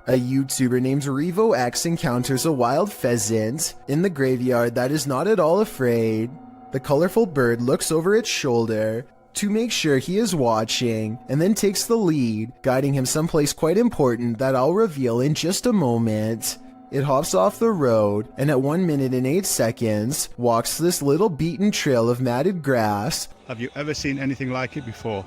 A YouTuber named RevoX encounters a wild pheasant in the graveyard that is not at all afraid. The colorful bird looks over its shoulder to make sure he is watching, and then takes the lead, guiding him someplace quite important that I'll reveal in just a moment. It hops off the road, and at 1 minute and 8 seconds, walks this little beaten trail of matted grass. Have you ever seen anything like it before?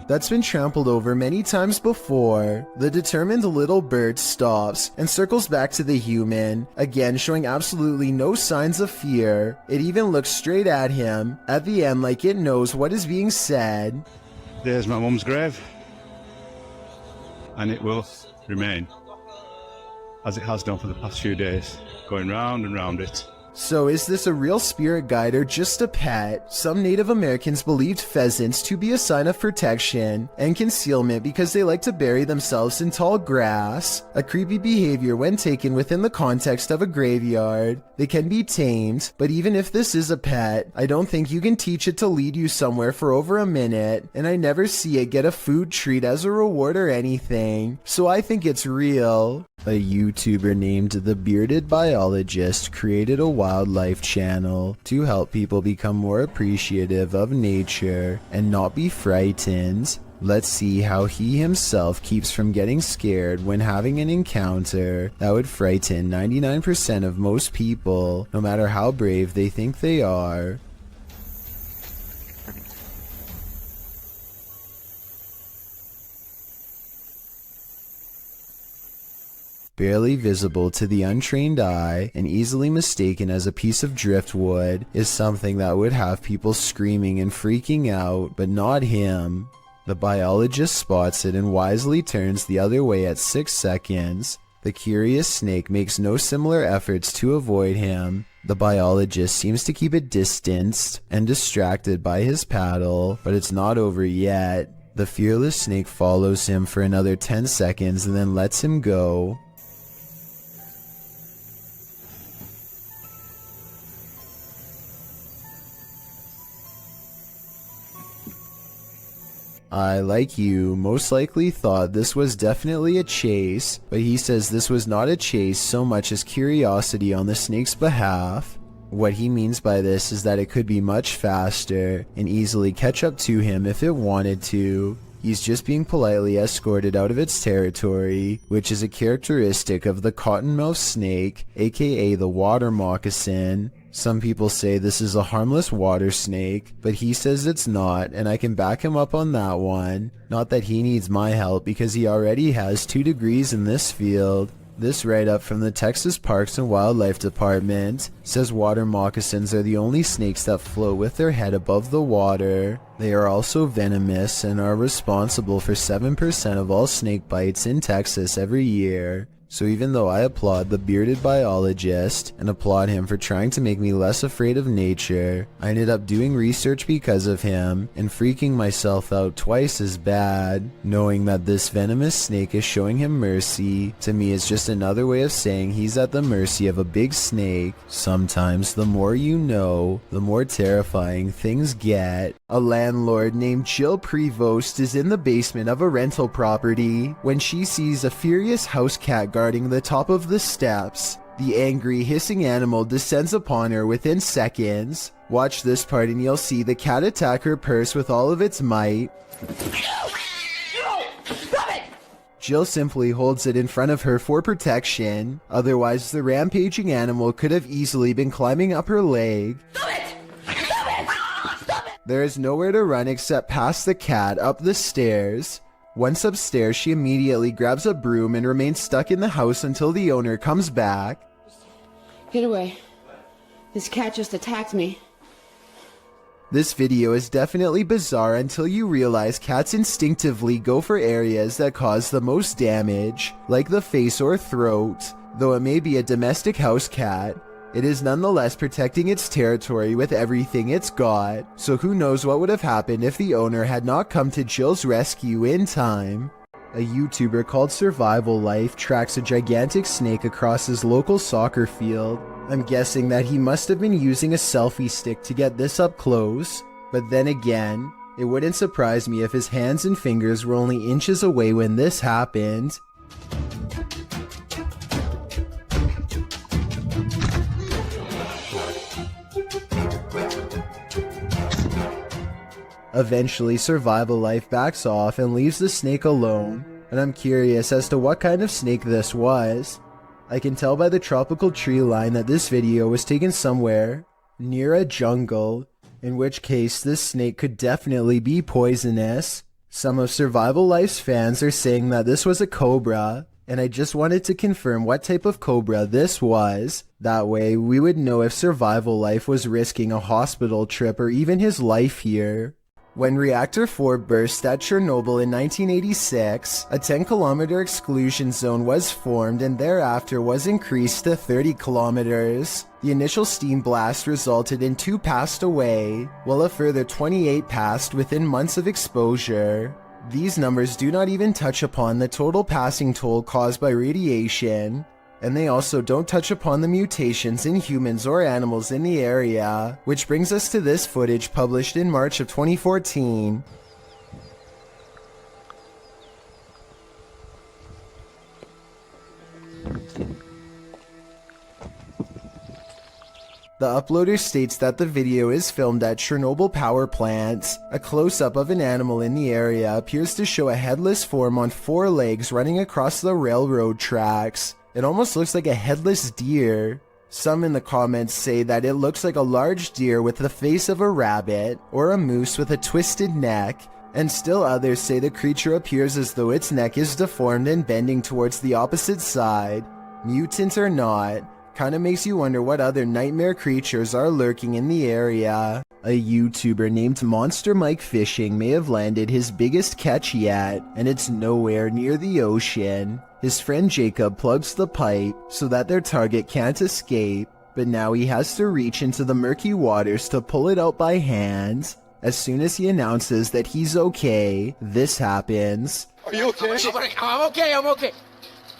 That's been trampled over many times before. The determined little bird stops and circles back to the human, again showing absolutely no signs of fear. It even looks straight at him, at the end like it knows what is being said. There's my mum's grave, and it will remain, as it has done for the past few days, going round and round it. So is this a real spirit guide or just a pet? Some Native Americans believed pheasants to be a sign of protection and concealment because they like to bury themselves in tall grass. A creepy behavior when taken within the context of a graveyard. They can be tamed, but even if this is a pet, I don't think you can teach it to lead you somewhere for over a minute, and I never see it get a food treat as a reward or anything, so I think it's real. A YouTuber named The Bearded Biologist created a wildlife channel to help people become more appreciative of nature and not be frightened. Let's see how he himself keeps from getting scared when having an encounter that would frighten 99% of most people, no matter how brave they think they are. Barely visible to the untrained eye and easily mistaken as a piece of driftwood is something that would have people screaming and freaking out, but not him. The biologist spots it and wisely turns the other way at 6 seconds. The curious snake makes no similar efforts to avoid him. The biologist seems to keep it distanced and distracted by his paddle, but it's not over yet. The fearless snake follows him for another 10 seconds and then lets him go. I, like you, most likely thought this was definitely a chase, but he says this was not a chase so much as curiosity on the snake's behalf. What he means by this is that it could be much faster and easily catch up to him if it wanted to. He's just being politely escorted out of its territory, which is a characteristic of the cottonmouth snake, aka the water moccasin. Some people say this is a harmless water snake, but he says it's not, and I can back him up on that one. Not that he needs my help because he already has 2 degrees in this field. This write-up from the Texas Parks and Wildlife Department says water moccasins are the only snakes that float with their head above the water. They are also venomous and are responsible for 7% of all snake bites in Texas every year. So even though I applaud the bearded biologist and applaud him for trying to make me less afraid of nature, I ended up doing research because of him and freaking myself out twice as bad. Knowing that this venomous snake is showing him mercy, to me is just another way of saying he's at the mercy of a big snake. Sometimes the more you know, the more terrifying things get. A landlord named Jill Prevost is in the basement of a rental property when she sees a furious house cat guarding the top of the steps. The angry, hissing animal descends upon her within seconds. Watch this part and you'll see the cat attack her purse with all of its might. Stop it! Jill simply holds it in front of her for protection. Otherwise, the rampaging animal could have easily been climbing up her leg. Stop it! Stop it! Stop it! There is nowhere to run except past the cat up the stairs. Once upstairs, she immediately grabs a broom and remains stuck in the house until the owner comes back. Get away. This cat just attacked me. This video is definitely bizarre until you realize cats instinctively go for areas that cause the most damage, like the face or throat. Though it may be a domestic house cat, it is nonetheless protecting its territory with everything it's got, so who knows what would have happened if the owner had not come to Jill's rescue in time. A YouTuber called Survival Life tracks a gigantic snake across his local soccer field. I'm guessing that he must have been using a selfie stick to get this up close, but then again, it wouldn't surprise me if his hands and fingers were only inches away when this happened. Eventually, Survival Life backs off and leaves the snake alone, and I'm curious as to what kind of snake this was. I can tell by the tropical tree line that this video was taken somewhere near a jungle, in which case this snake could definitely be poisonous. Some of Survival Life's fans are saying that this was a cobra, and I just wanted to confirm what type of cobra this was. That way we would know if Survival Life was risking a hospital trip or even his life here. When Reactor 4 burst at Chernobyl in 1986, a 10-kilometer exclusion zone was formed and thereafter was increased to 30 kilometers. The initial steam blast resulted in 2 passed away, while a further 28 passed within months of exposure. These numbers do not even touch upon the total passing toll caused by radiation, and they also don't touch upon the mutations in humans or animals in the area, which brings us to this footage published in March of 2014. The uploader states that the video is filmed at Chernobyl power plant. A close-up of an animal in the area appears to show a headless form on 4 legs running across the railroad tracks. It almost looks like a headless deer. Some in the comments say that it looks like a large deer with the face of a rabbit, or a moose with a twisted neck, and still others say the creature appears as though its neck is deformed and bending towards the opposite side. Mutant or not, kinda makes you wonder what other nightmare creatures are lurking in the area. A YouTuber named Monster Mike Fishing may have landed his biggest catch yet, and it's nowhere near the ocean. His friend Jacob plugs the pipe so that their target can't escape, but now he has to reach into the murky waters to pull it out by hand. As soon as he announces that he's okay, this happens. Are you okay? I'm okay.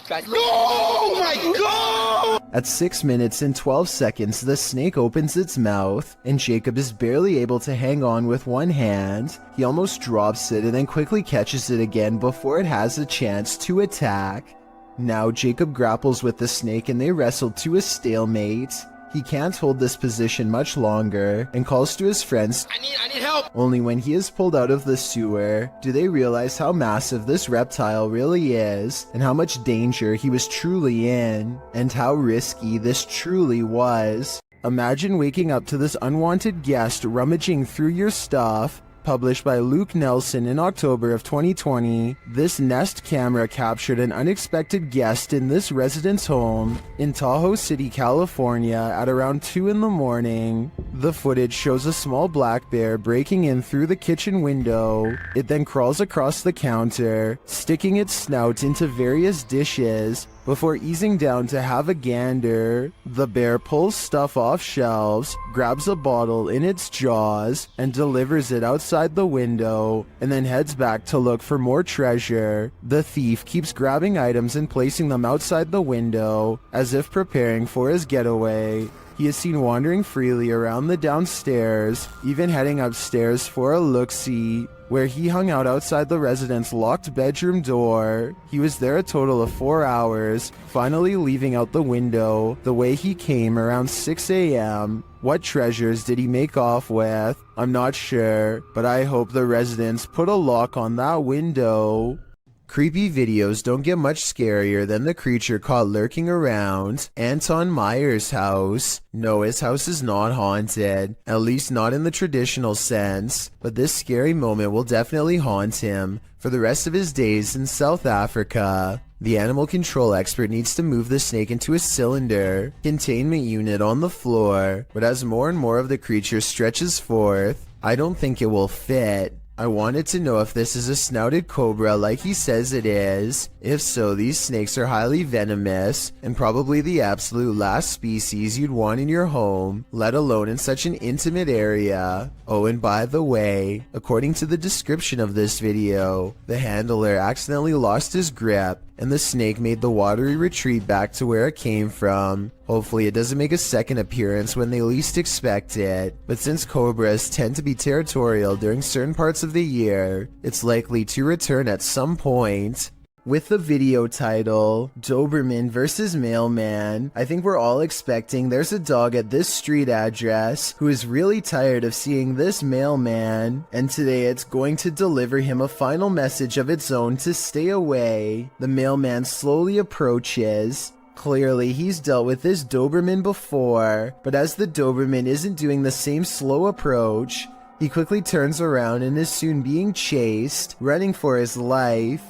Guys, no! Oh my God! At 6 minutes and 12 seconds, the snake opens its mouth, and Jacob is barely able to hang on with one hand. He almost drops it and then quickly catches it again before it has a chance to attack. Now Jacob grapples with the snake and they wrestle to a stalemate. He can't hold this position much longer and calls to his friends. I need help! Only when he is pulled out of the sewer do they realize how massive this reptile really is and how much danger he was truly in and how risky this truly was. Imagine waking up to this unwanted guest rummaging through your stuff. Published by Luke Nelson in October of 2020, this Nest camera captured an unexpected guest in this resident's home in Tahoe City, California at around 2 in the morning. The footage shows a small black bear breaking in through the kitchen window. It then crawls across the counter, sticking its snout into various dishes before easing down to have a gander. The bear pulls stuff off shelves, grabs a bottle in its jaws, and delivers it outside the window, and then heads back to look for more treasure. The thief keeps grabbing items and placing them outside the window, as if preparing for his getaway. He is seen wandering freely around the downstairs, even heading upstairs for a look-see, where he hung out outside the resident's locked bedroom door. He was there a total of 4 hours, finally leaving out the window the way he came around 6 a.m. What treasures did he make off with? I'm not sure, but I hope the residents put a lock on that window. Creepy videos don't get much scarier than the creature caught lurking around Anton Meyer's house. No, his house is not haunted, at least not in the traditional sense, but this scary moment will definitely haunt him for the rest of his days in South Africa. The animal control expert needs to move the snake into a cylinder containment unit on the floor, but as more and more of the creature stretches forth, I don't think it will fit. I wanted to know if this is a snouted cobra like he says it is. If so, these snakes are highly venomous and probably the absolute last species you'd want in your home, let alone in such an intimate area. Oh, and by the way, according to the description of this video, the handler accidentally lost his grip and the snake made the watery retreat back to where it came from. Hopefully it doesn't make a second appearance when they least expect it, but since cobras tend to be territorial during certain parts of the year, it's likely to return at some point. With the video title, Doberman vs. Mailman, I think we're all expecting there's a dog at this street address who is really tired of seeing this mailman, and today it's going to deliver him a final message of its own to stay away. The mailman slowly approaches. Clearly, he's dealt with this Doberman before, but as the Doberman isn't doing the same slow approach, he quickly turns around and is soon being chased, running for his life.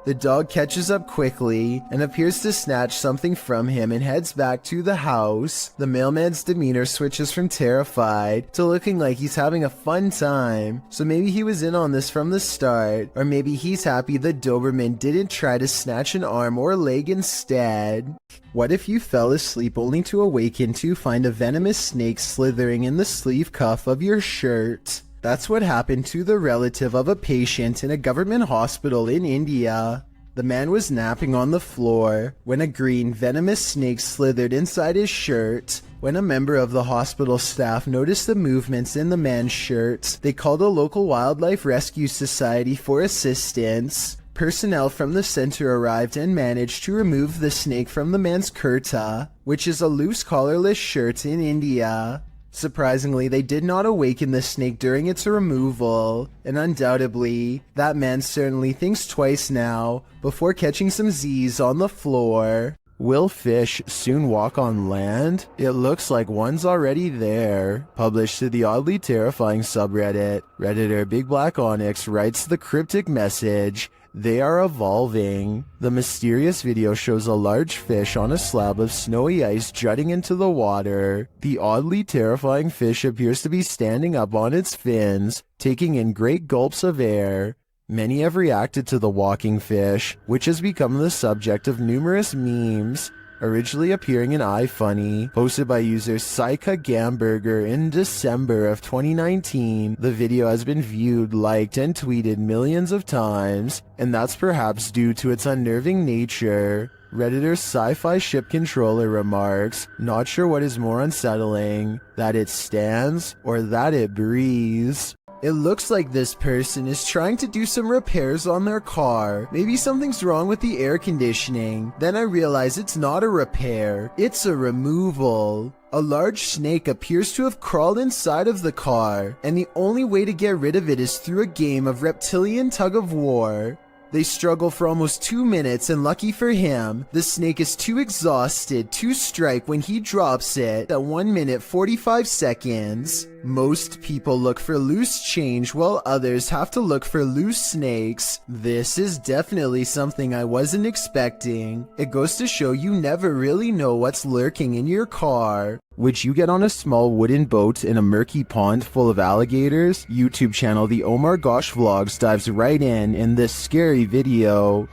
The dog catches up quickly and appears to snatch something from him and heads back to the house. The mailman's demeanor switches from terrified to looking like he's having a fun time. So maybe he was in on this from the start, or maybe he's happy the Doberman didn't try to snatch an arm or leg instead. What if you fell asleep only to awaken to find a venomous snake slithering in the sleeve cuff of your shirt? That's what happened to the relative of a patient in a government hospital in India. The man was napping on the floor when a green venomous snake slithered inside his shirt. When a member of the hospital staff noticed the movements in the man's shirt, they called a local wildlife rescue society for assistance. Personnel from the center arrived and managed to remove the snake from the man's kurta, which is a loose collarless shirt in India. Surprisingly, they did not awaken the snake during its removal, and undoubtedly, that man certainly thinks twice now before catching some Z's on the floor. Will fish soon walk on land? It looks like one's already there. Published to the oddly terrifying subreddit, Redditor Big Black Onyx writes the cryptic message, "They are evolving." The mysterious video shows a large fish on a slab of snowy ice jutting into the water. The oddly terrifying fish appears to be standing up on its fins, taking in great gulps of air. Many have reacted to the walking fish, which has become the subject of numerous memes. Originally appearing in iFunny, posted by user Saika Gamberger in December of 2019, the video has been viewed, liked, and tweeted millions of times, and that's perhaps due to its unnerving nature. Redditor Sci-Fi Ship Controller remarks, "Not sure what is more unsettling, that it stands or that it breathes." It looks like this person is trying to do some repairs on their car. Maybe something's wrong with the air conditioning. Then I realize it's not a repair, it's a removal. A large snake appears to have crawled inside of the car, and the only way to get rid of it is through a game of reptilian tug-of-war. They struggle for almost 2 minutes, and lucky for him, the snake is too exhausted to strike when he drops it at 1 minute 45 seconds. Most people look for loose change while others have to look for loose snakes. This is definitely something I wasn't expecting. It goes to show you never really know what's lurking in your car. Would you get on a small wooden boat in a murky pond full of alligators? YouTube channel The Omar Gosh Vlogs dives right in this scary video.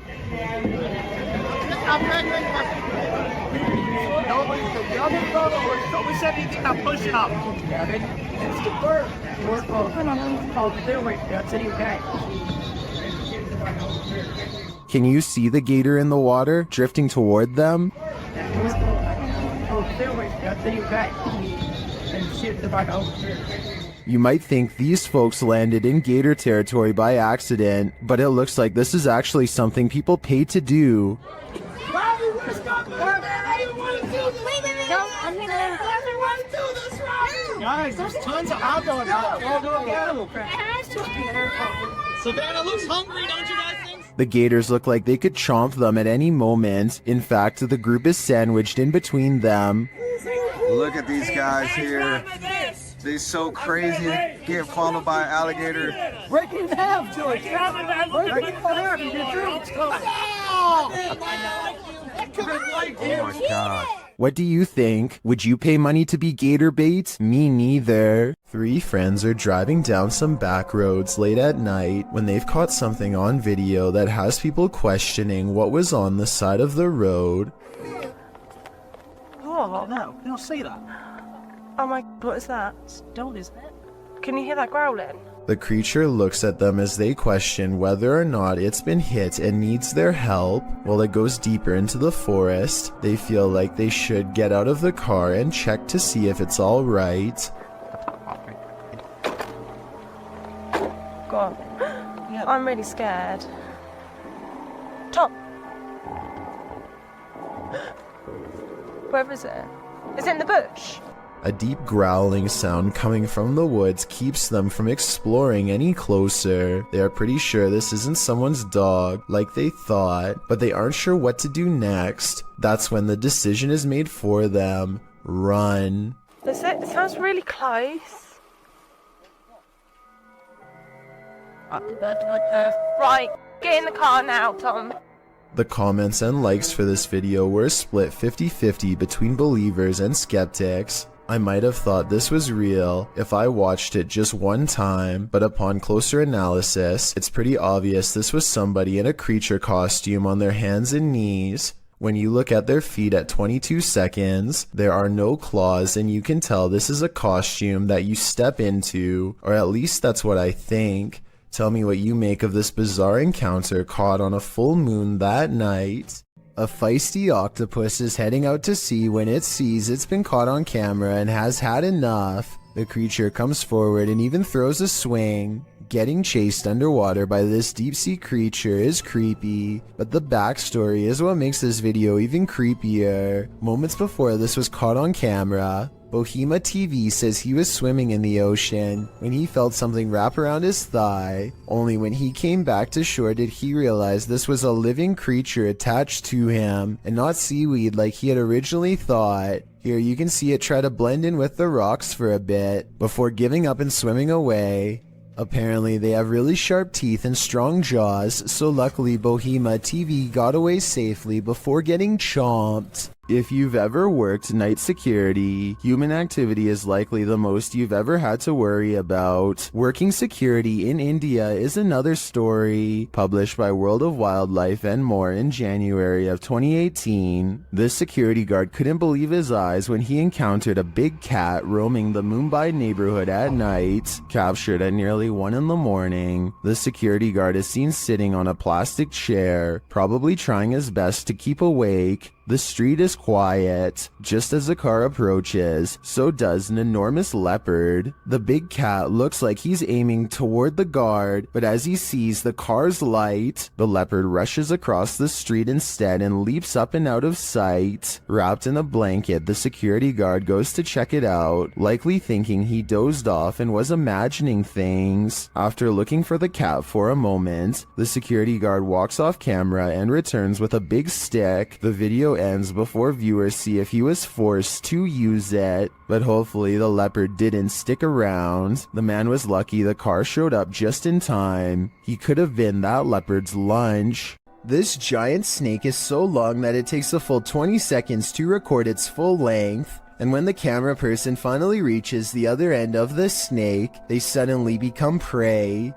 Nobody said anything about pushing up. It's the bird. That's okay. Can you see the gator in the water, drifting toward them? You might think these folks landed in gator territory by accident, but it looks like this is actually something people pay to do. Guys, there's tons of hot dogs all over animal craft. Savannah looks hungry, don't you guys think? The gators look like they could chomp them at any moment. In fact, the group is sandwiched in between them. Look at these guys here. They're so crazy. Getting followed by an alligator. Break it in half, George. Break it in half and get through. Oh my God. What do you think? Would you pay money to be gator bait? Me neither. 3 friends are driving down some back roads late at night when they've caught something on video that has people questioning what was on the side of the road. Oh, no, you don't see that. Oh my, what is that? Don't, isn't it? Can you hear that growling? The creature looks at them as they question whether or not it's been hit and needs their help. While it goes deeper into the forest, they feel like they should get out of the car and check to see if it's all right. Go on. I'm really scared. Tom, Where is it? Is it in the bush? A deep growling sound coming from the woods keeps them from exploring any closer. They are pretty sure this isn't someone's dog, like they thought, but they aren't sure what to do next. That's when the decision is made for them. Run. Is it? It sounds really close. Right, get in the car now, Tom. The comments and likes for this video were split 50-50 between believers and skeptics. I might have thought this was real if I watched it just one time, but upon closer analysis, it's pretty obvious this was somebody in a creature costume on their hands and knees. When you look at their feet at 22 seconds, there are no claws, and you can tell this is a costume that you step into, or at least that's what I think. Tell me what you make of this bizarre encounter caught on a full moon that night. A feisty octopus is heading out to sea when it sees it's been caught on camera and has had enough. The creature comes forward and even throws a swing. Getting chased underwater by this deep sea creature is creepy, but the backstory is what makes this video even creepier. Moments before this was caught on camera, Bohema TV says he was swimming in the ocean when he felt something wrap around his thigh. Only when he came back to shore did he realize this was a living creature attached to him and not seaweed like he had originally thought. Here you can see it try to blend in with the rocks for a bit before giving up and swimming away. Apparently they have really sharp teeth and strong jaws, so luckily Bohema TV got away safely before getting chomped. If you've ever worked night security, human activity is likely the most you've ever had to worry about. Working security in India is another story. Published by World of Wildlife and more in January of 2018, this security guard couldn't believe his eyes when he encountered a big cat roaming the Mumbai neighborhood at night. Captured at nearly 1 in the morning, the security guard is seen sitting on a plastic chair, probably trying his best to keep awake. The street is quiet. Just as the car approaches, so does an enormous leopard. The big cat looks like he's aiming toward the guard, but as he sees the car's light, the leopard rushes across the street instead and leaps up and out of sight. Wrapped in a blanket, the security guard goes to check it out, likely thinking he dozed off and was imagining things. After looking for the cat for a moment, the security guard walks off camera and returns with a big stick. The video ends before viewers see if he was forced to use it, but hopefully the leopard didn't stick around. The man was lucky the car showed up just in time. He could have been that leopard's lunch. This giant snake is so long that it takes a full 20 seconds to record its full length. And when the camera person finally reaches the other end of the snake, they suddenly become prey.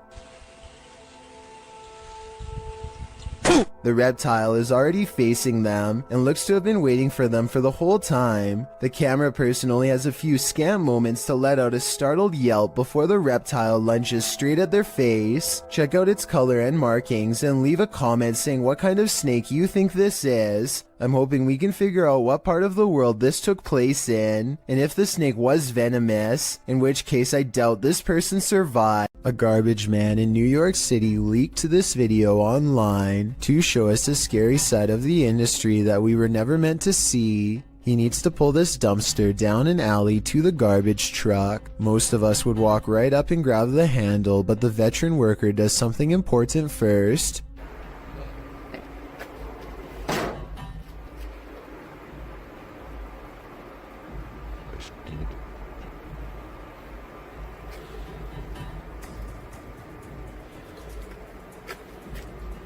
The reptile is already facing them and looks to have been waiting for them for the whole time. The camera person only has a few scant moments to let out a startled yelp before the reptile lunges straight at their face. Check out its color and markings and leave a comment saying what kind of snake you think this is. I'm hoping we can figure out what part of the world this took place in, and if the snake was venomous, in which case I doubt this person survived. A garbage man in New York City leaked this video online to show us a scary side of the industry that we were never meant to see. He needs to pull this dumpster down an alley to the garbage truck. Most of us would walk right up and grab the handle, but the veteran worker does something important first.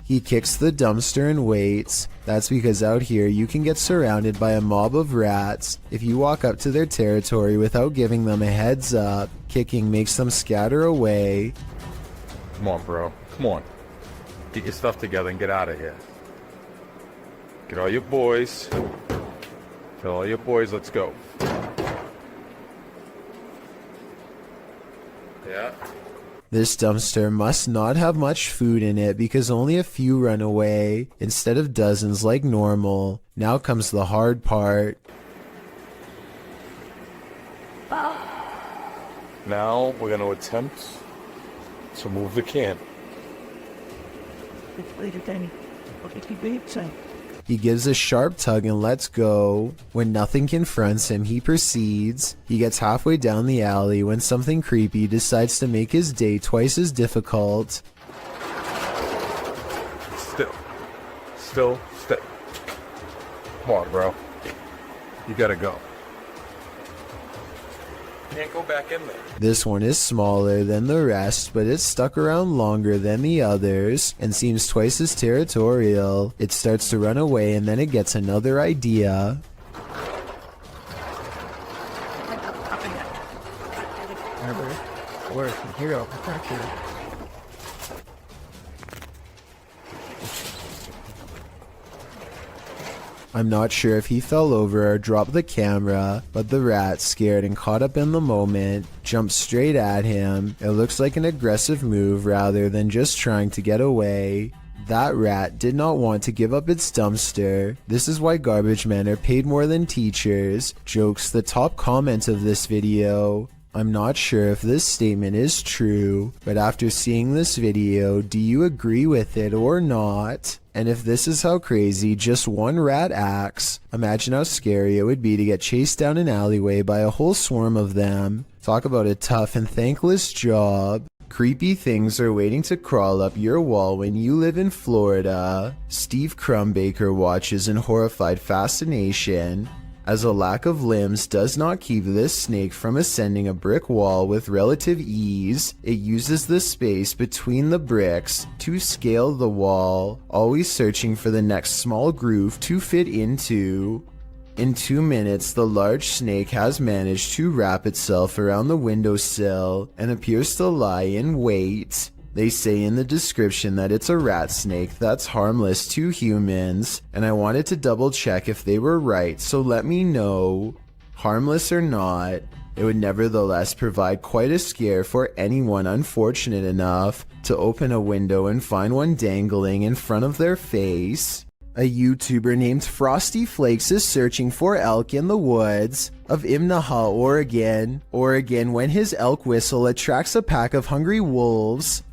He kicks the dumpster and waits. That's because out here you can get surrounded by a mob of rats. If you walk up to their territory without giving them a heads up, kicking makes them scatter away. Come on, bro. Come on. Get your stuff together and get out of here. Get all your boys. Tell all your boys, let's go. Yeah. This dumpster must not have much food in it because only a few run away, instead of dozens like normal. Now comes the hard part. Now we're going to attempt to move the can. Later, Danny. What did he be saying? He gives a sharp tug and lets go. When nothing confronts him, he proceeds. He gets halfway down the alley when something creepy decides to make his day twice as difficult. Still. Come on, bro. You gotta go. Can't go back in there. This one is smaller than the rest, but it's stuck around longer than the others and seems twice as territorial. It starts to run away and then it gets another idea. Here you go. Back here. I'm not sure if he fell over or dropped the camera, but the rat, scared and caught up in the moment, jumped straight at him. It looks like an aggressive move rather than just trying to get away. That rat did not want to give up its dumpster. This is why garbage men are paid more than teachers. Jokes the top comment of this video. I'm not sure if this statement is true, but after seeing this video, do you agree with it or not? And if this is how crazy just one rat acts, imagine how scary it would be to get chased down an alleyway by a whole swarm of them. Talk about a tough and thankless job. Creepy things are waiting to crawl up your wall when you live in Florida. Steve Crumbaker watches in horrified fascination, as a lack of limbs does not keep this snake from ascending a brick wall with relative ease. It uses the space between the bricks to scale the wall, always searching for the next small groove to fit into. In 2 minutes, the large snake has managed to wrap itself around the windowsill and appears to lie in wait. They say in the description that it's a rat snake that's harmless to humans, and I wanted to double check if they were right, so let me know. Harmless or not, it would nevertheless provide quite a scare for anyone unfortunate enough to open a window and find one dangling in front of their face. A YouTuber named Frosty Flakes is searching for elk in the woods of Imnaha, Oregon, when his elk whistle attracts a pack of hungry wolves.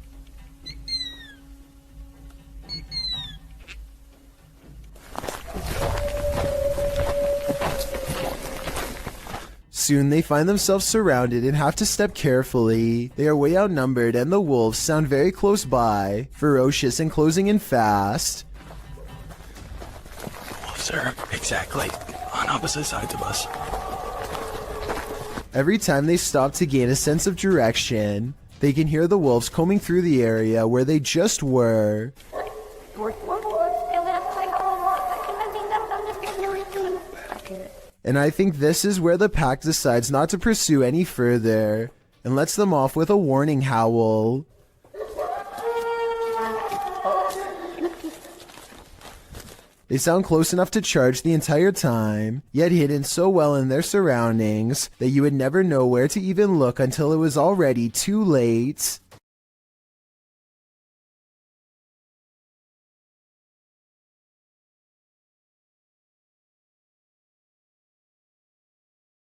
Soon they find themselves surrounded and have to step carefully. They are way outnumbered and the wolves sound very close by, ferocious and closing in fast. Wolves are exactly on opposite sides of us. Every time they stop to gain a sense of direction, they can hear the wolves combing through the area where they just were. And I think this is where the pack decides not to pursue any further and lets them off with a warning howl. They sound close enough to charge the entire time, yet hidden so well in their surroundings that you would never know where to even look until it was already too late.